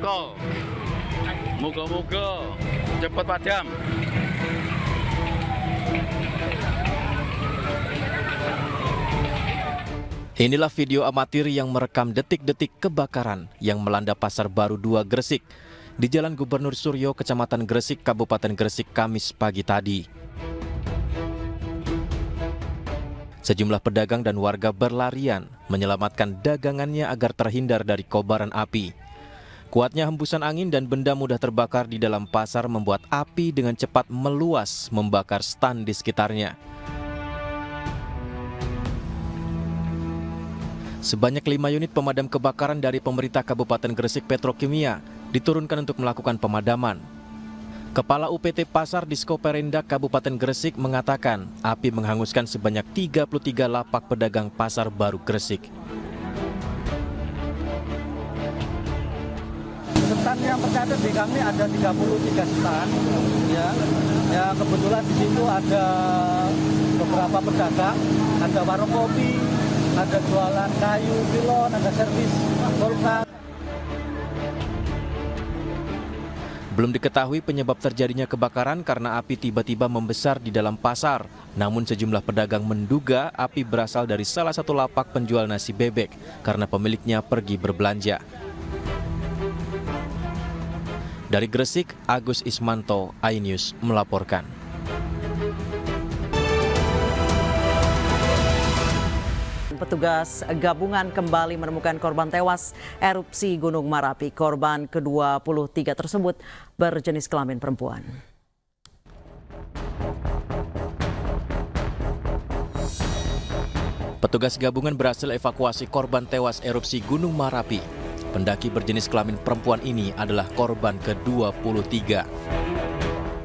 teko. Muga-muga cepet padam. Inilah video amatir yang merekam detik-detik kebakaran yang melanda Pasar Baru 2 Gresik di Jalan Gubernur Suryo, Kecamatan Gresik, Kabupaten Gresik, Kamis pagi tadi. Sejumlah pedagang dan warga berlarian menyelamatkan dagangannya agar terhindar dari kobaran api. Kuatnya hembusan angin dan benda mudah terbakar di dalam pasar membuat api dengan cepat meluas membakar stan di sekitarnya. Sebanyak 5 unit pemadam kebakaran dari pemerintah Kabupaten Gresik Petrokimia diturunkan untuk melakukan pemadaman. Kepala UPT Pasar Disko Perindak Kabupaten Gresik mengatakan api menghanguskan sebanyak 33 lapak pedagang Pasar Baru Gresik. Stan yang tercatat di kami ada 33 stan, ya kebetulan di situ ada beberapa pedagang, ada warung kopi, ada jualan kayu, pilon, ada servis kulkas. Belum diketahui penyebab terjadinya kebakaran karena api tiba-tiba membesar di dalam pasar. Namun sejumlah pedagang menduga api berasal dari salah satu lapak penjual nasi bebek karena pemiliknya pergi berbelanja. Dari Gresik, Agus Ismanto, iNews melaporkan. Petugas gabungan kembali menemukan korban tewas erupsi Gunung Merapi. Korban ke-23 tersebut berjenis kelamin perempuan. Petugas gabungan berhasil evakuasi korban tewas erupsi Gunung Merapi. Pendaki berjenis kelamin perempuan ini adalah korban ke-23.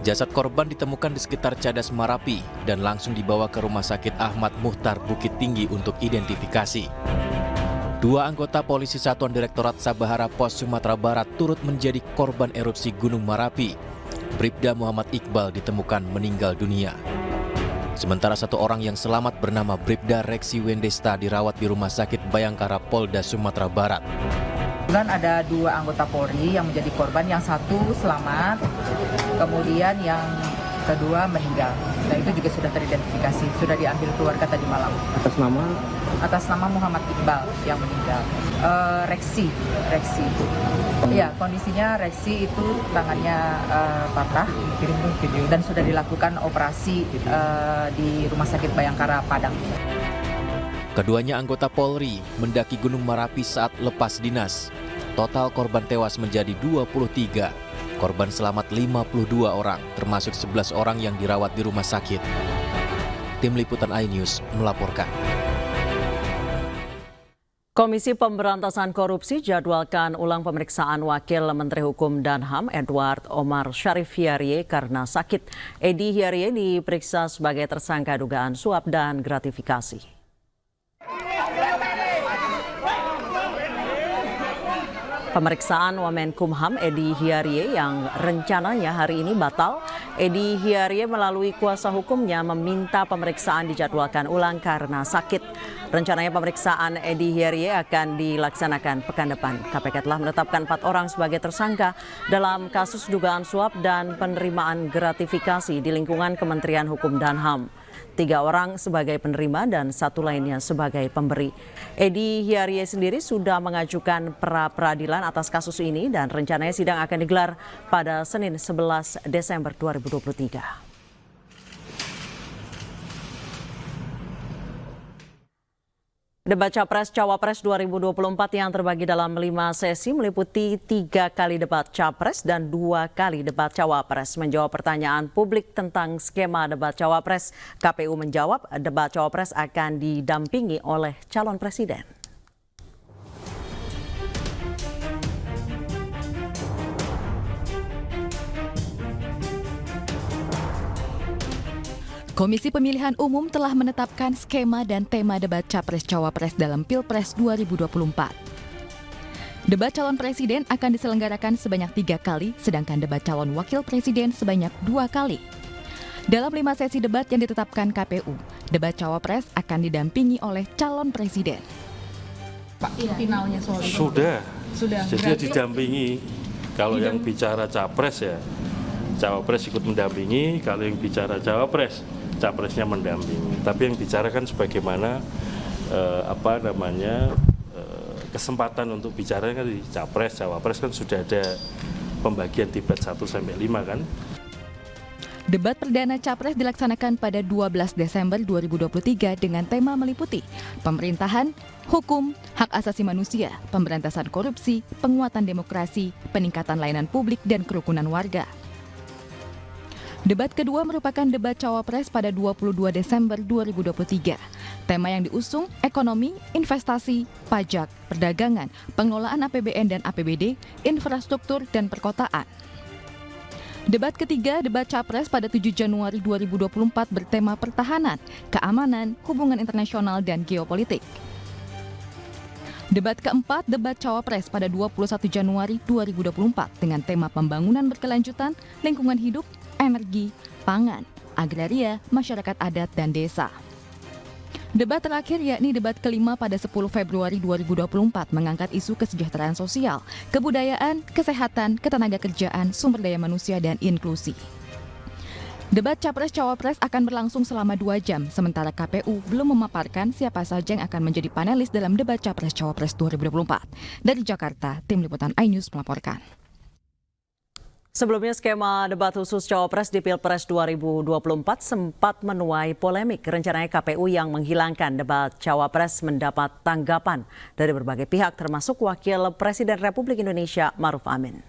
Jasad korban ditemukan di sekitar Cadas Merapi dan langsung dibawa ke Rumah Sakit Ahmad Muhtar Bukit Tinggi untuk identifikasi. 2 anggota Polisi Satuan Direktorat Sabahara Pos Sumatera Barat turut menjadi korban erupsi Gunung Merapi. Bribda Muhammad Iqbal ditemukan meninggal dunia. Sementara 1 orang yang selamat bernama Bribda Reksi Wendesta dirawat di Rumah Sakit Bayangkara Polda Sumatera Barat. Kemudian ada 2 anggota Polri yang menjadi korban, yang 1 selamat, kemudian yang kedua meninggal. Dan itu juga sudah teridentifikasi, sudah diambil keluarga tadi malam. Atas nama Muhammad Iqbal yang meninggal. Reksi. Ya, kondisinya Reksi itu tangannya patah dan sudah dilakukan operasi di Rumah Sakit Bayangkara Padang. Keduanya anggota Polri mendaki Gunung Merapi saat lepas dinas. Total korban tewas menjadi 23. Korban selamat 52 orang, termasuk 11 orang yang dirawat di rumah sakit. Tim Liputan iNews melaporkan. Komisi Pemberantasan Korupsi jadwalkan ulang pemeriksaan Wakil Menteri Hukum dan HAM Edward Omar Syarif Hiyariye karena sakit. Edi Hiyariye diperiksa sebagai tersangka dugaan suap dan gratifikasi. Pemeriksaan Wamenkumham Edi Hiyariye yang rencananya hari ini batal. Edi Hiyariye melalui kuasa hukumnya meminta pemeriksaan dijadwalkan ulang karena sakit. Rencananya pemeriksaan Edi Hiyariye akan dilaksanakan pekan depan. KPK telah menetapkan 4 orang sebagai tersangka dalam kasus dugaan suap dan penerimaan gratifikasi di lingkungan Kementerian Hukum dan HAM. 3 orang sebagai penerima dan 1 lainnya sebagai pemberi. Edi Hiyariye sendiri sudah mengajukan pra-peradilan atas kasus ini dan rencananya sidang akan digelar pada Senin 11 Desember 2023. Debat Capres-Cawapres 2024 yang terbagi dalam 5 sesi meliputi 3 kali debat Capres dan 2 kali debat Cawapres. Menjawab pertanyaan publik tentang skema debat Cawapres, KPU menjawab debat Cawapres akan didampingi oleh calon presiden. Komisi Pemilihan Umum telah menetapkan skema dan tema debat Capres-Cawapres dalam Pilpres 2024. Debat calon presiden akan diselenggarakan sebanyak 3 kali, sedangkan debat calon wakil presiden sebanyak 2 kali. Dalam 5 sesi debat yang ditetapkan KPU, debat Cawapres akan didampingi oleh calon presiden. Pak, finalnya soal itu? Sudah. Jadi didampingi Kalau yang bicara capres ya, cawapres ikut mendampingi. Kalau yang bicara cawapres, capresnya mendampingi. Tapi yang bicara kan sebagaimana kesempatan untuk bicara kan di capres, cawapres kan sudah ada pembagian debat 1-5 kan. Debat perdana Capres dilaksanakan pada 12 Desember 2023 dengan tema meliputi pemerintahan, hukum, hak asasi manusia, pemberantasan korupsi, penguatan demokrasi, peningkatan layanan publik, dan kerukunan warga. Debat kedua merupakan debat Cawapres pada 22 Desember 2023. Tema yang diusung ekonomi, investasi, pajak, perdagangan, pengelolaan APBN dan APBD, infrastruktur, dan perkotaan. Debat ketiga, debat Capres pada 7 Januari 2024 bertema pertahanan, keamanan, hubungan internasional, dan geopolitik. Debat keempat, debat Cawapres pada 21 Januari 2024 dengan tema pembangunan berkelanjutan, lingkungan hidup, energi, pangan, agraria, masyarakat adat, dan desa. Debat terakhir yakni debat kelima pada 10 Februari 2024 mengangkat isu kesejahteraan sosial, kebudayaan, kesehatan, ketenagakerjaan, sumber daya manusia, dan inklusi. Debat Capres-Cawapres akan berlangsung selama 2 jam, sementara KPU belum memaparkan siapa saja yang akan menjadi panelis dalam debat Capres-Cawapres 2024. Dari Jakarta, Tim Liputan iNews melaporkan. Sebelumnya skema debat khusus Cawapres di Pilpres 2024 sempat menuai polemik. Rencananya KPU yang menghilangkan debat Cawapres mendapat tanggapan dari berbagai pihak termasuk Wakil Presiden Republik Indonesia Ma'ruf Amin.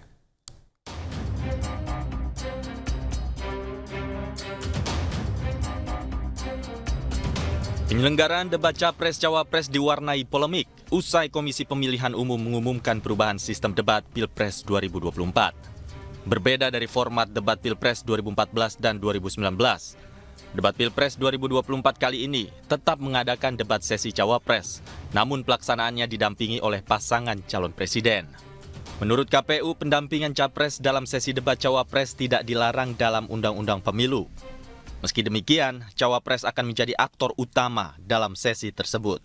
Penyelenggaraan debat Capres-Cawapres diwarnai polemik usai Komisi Pemilihan Umum mengumumkan perubahan sistem debat Pilpres 2024. Berbeda dari format debat Pilpres 2014 dan 2019, debat Pilpres 2024 kali ini tetap mengadakan debat sesi Cawapres, namun pelaksanaannya didampingi oleh pasangan calon presiden. Menurut KPU, pendampingan Capres dalam sesi debat Cawapres tidak dilarang dalam Undang-Undang Pemilu. Meski demikian, Cawapres akan menjadi aktor utama dalam sesi tersebut.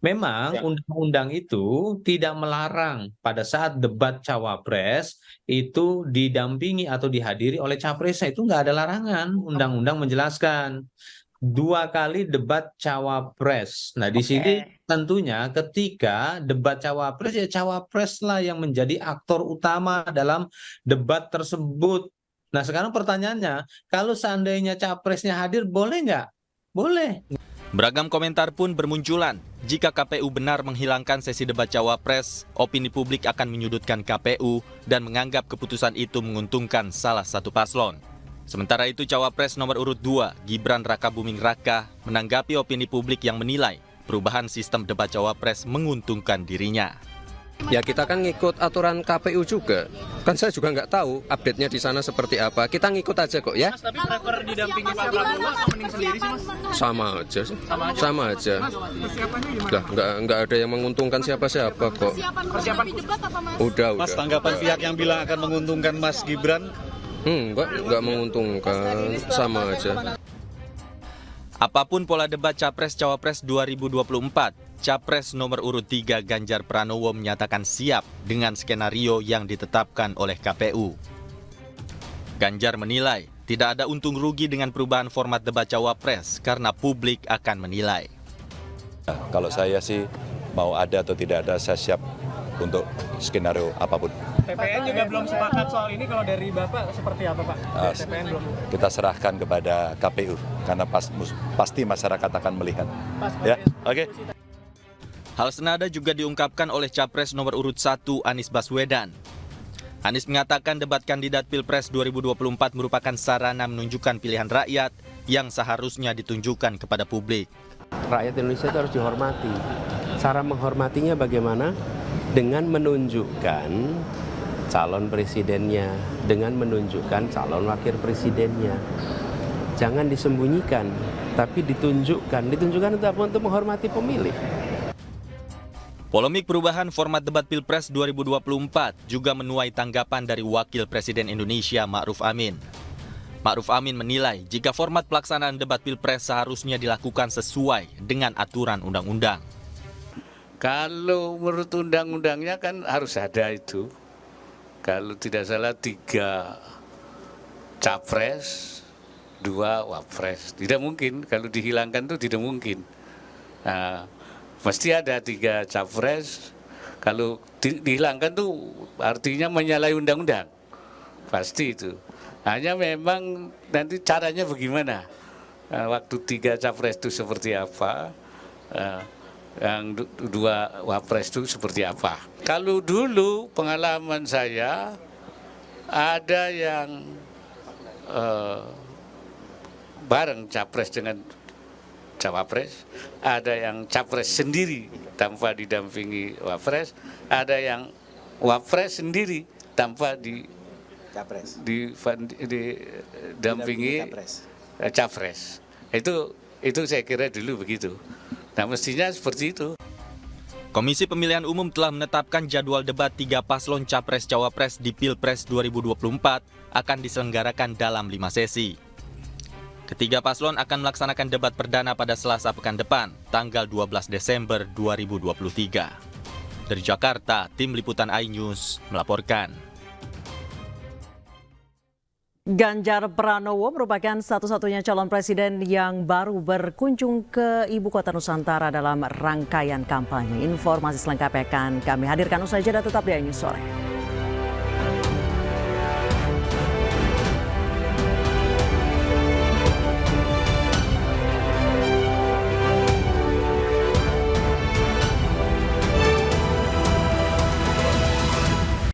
Memang undang-undang itu tidak melarang pada saat debat Cawapres itu didampingi atau dihadiri oleh capresnya, itu nggak ada larangan. Undang-undang menjelaskan 2 kali debat Cawapres. Nah di sini tentunya ketika debat Cawapres ya Cawapres lah yang menjadi aktor utama dalam debat tersebut. Nah sekarang pertanyaannya, kalau seandainya Capresnya hadir boleh nggak? Boleh. Beragam komentar pun bermunculan. Jika KPU benar menghilangkan sesi debat Cawapres, opini publik akan menyudutkan KPU dan menganggap keputusan itu menguntungkan salah satu paslon. Sementara itu Cawapres nomor urut 2, Gibran Rakabuming Raka, menanggapi opini publik yang menilai perubahan sistem debat Cawapres menguntungkan dirinya. Ya kita kan ngikut aturan KPU juga. Kan saya juga nggak tahu update-nya di sana seperti apa. Kita ngikut aja kok ya. Mas, tapi prefer didampingi Pak Prabowo atau mending sendiri sih Mas? Sama aja sih. Sama aja. Lah nggak ada yang menguntungkan siapa-siapa kok. Persiapan debat apa Mas? Udah. Mas, tanggapan pihak yang bilang akan menguntungkan Mas Gibran? Nggak menguntungkan. Sama aja. Apapun pola debat Capres-Cawapres 2024, Capres nomor urut 3 Ganjar Pranowo menyatakan siap dengan skenario yang ditetapkan oleh KPU. Ganjar menilai tidak ada untung rugi dengan perubahan format debat Cawapres karena publik akan menilai. Kalau saya sih mau ada atau tidak ada, saya siap untuk skenario apapun. TPN juga belum sepakat soal ini, kalau dari Bapak seperti apa Pak? TPN belum. Kita serahkan kepada KPU karena pasti masyarakat akan melihat. Ya, oke. Hal senada juga diungkapkan oleh Capres nomor urut 1 Anies Baswedan. Anies mengatakan debat kandidat Pilpres 2024 merupakan sarana menunjukkan pilihan rakyat yang seharusnya ditunjukkan kepada publik. Rakyat Indonesia itu harus dihormati. Cara menghormatinya bagaimana? Dengan menunjukkan calon presidennya, dengan menunjukkan calon wakil presidennya. Jangan disembunyikan, tapi ditunjukkan. Ditunjukkan untuk apa? Untuk menghormati pemilih. Polemik perubahan format debat Pilpres 2024 juga menuai tanggapan dari Wakil Presiden Indonesia Ma'ruf Amin. Ma'ruf Amin menilai jika format pelaksanaan debat Pilpres seharusnya dilakukan sesuai dengan aturan undang-undang. Kalau menurut undang-undangnya kan harus ada itu. kalau tidak salah 3 capres, 2 wapres. Tidak mungkin, kalau dihilangkan itu tidak mungkin. Nah, mesti ada 3 capres, kalau dihilangkan tuh artinya menyalahi undang-undang. Pasti itu. Hanya memang nanti caranya bagaimana. Waktu 3 capres itu seperti apa, yang 2 wapres itu seperti apa. Kalau dulu pengalaman saya, ada yang bareng capres dengan cawapres, ada yang capres sendiri tanpa didampingi wapres, ada yang wapres sendiri tanpa didampingi capres. Itu saya kira dulu begitu. Nah, mestinya seperti itu. Komisi Pemilihan Umum telah menetapkan jadwal debat 3 paslon Capres-Cawapres di Pilpres 2024 akan diselenggarakan dalam 5 sesi. Ketiga paslon akan melaksanakan debat perdana pada Selasa pekan depan, tanggal 12 Desember 2023. Dari Jakarta, Tim Liputan iNews melaporkan. Ganjar Pranowo merupakan satu-satunya calon presiden yang baru berkunjung ke Ibu Kota Nusantara dalam rangkaian kampanye. Informasi selengkapnya akan kami hadirkan usai jeda, tetap di iNews Sore.